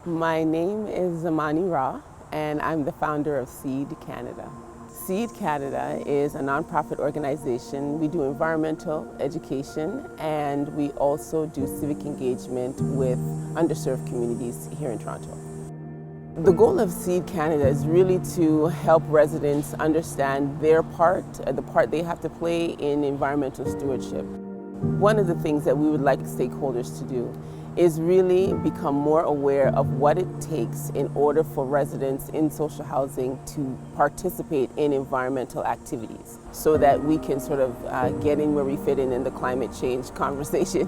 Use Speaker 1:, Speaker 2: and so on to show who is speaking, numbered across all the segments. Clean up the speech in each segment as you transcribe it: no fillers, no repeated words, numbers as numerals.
Speaker 1: My name is Zamani Ra, and I'm the founder of CEED Canada. CEED Canada is a nonprofit organization. We do environmental education, and we also do civic engagement with underserved communities here in Toronto. The goal of CEED Canada is really to help residents understand their part, the part they have to play in environmental stewardship. One of the things that we would like stakeholders to do is really become more aware of what it takes in order for residents in social housing to participate in environmental activities so that we can sort of get in where we fit in the climate change conversation.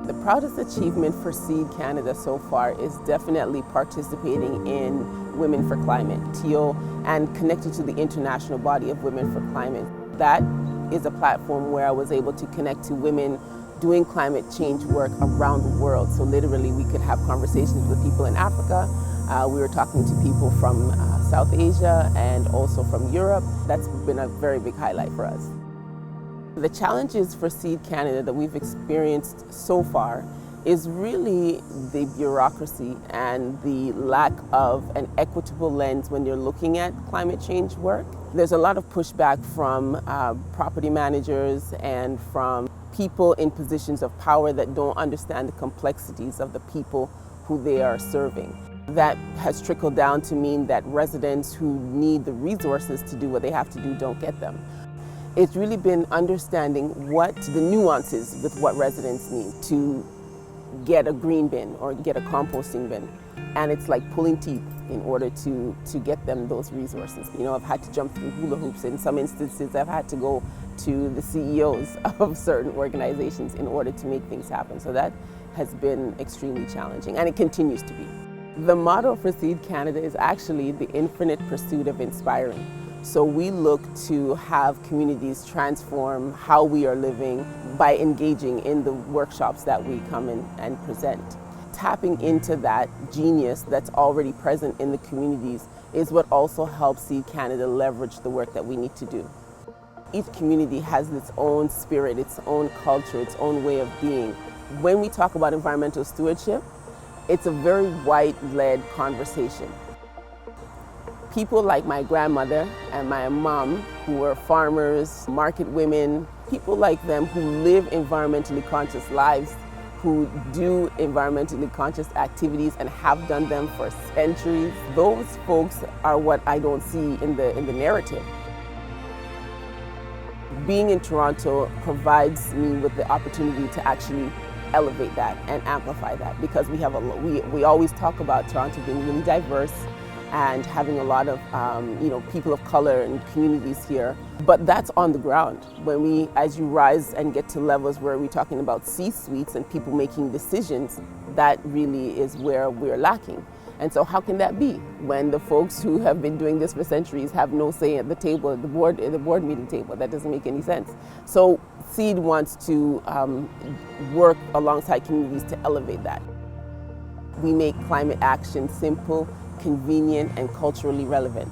Speaker 1: The proudest achievement for CEED Canada so far is definitely participating in Women for Climate, TO, and connected to the international body of Women for Climate. That is a platform where I was able to connect to women doing climate change work around the world. So literally we could have conversations with people in Africa. We were talking to people from South Asia and also from Europe. That's been a very big highlight for us. The challenges for CEED Canada that we've experienced so far is really the bureaucracy and the lack of an equitable lens when you're looking at climate change work. There's a lot of pushback from property managers and from people in positions of power that don't understand the complexities of the people who they are serving. That has trickled down to mean that residents who need the resources to do what they have to do don't get them. It's really been understanding what the nuances with what residents need to get a green bin or get a composting bin. And it's like pulling teeth in order to get them those resources. You know, I've had to jump through hula hoops. In some instances, I've had to go to the CEOs of certain organizations in order to make things happen. So that has been extremely challenging, and it continues to be. The motto for CEED Canada is actually the infinite pursuit of inspiring. So we look to have communities transform how we are living by engaging in the workshops that we come in and present. Tapping into that genius that's already present in the communities is what also helps CEED Canada leverage the work that we need to do. Each community has its own spirit, its own culture, its own way of being. When we talk about environmental stewardship, it's a very white-led conversation. People like my grandmother and my mom, who were farmers, market women, people like them who live environmentally conscious lives, who do environmentally conscious activities and have done them for centuries, those folks are what I don't see in the narrative. Being in Toronto provides me with the opportunity to actually elevate that and amplify that, because we always talk about Toronto being really diverse and having a lot of people of color and communities here. But that's on the ground. As you rise and get to levels where we're talking about C-suites and people making decisions, that really is where we're lacking. And so how can that be when the folks who have been doing this for centuries have no say at the table, at the board meeting table? That doesn't make any sense. So CEED wants to work alongside communities to elevate that. We make climate action simple, convenient, and culturally relevant.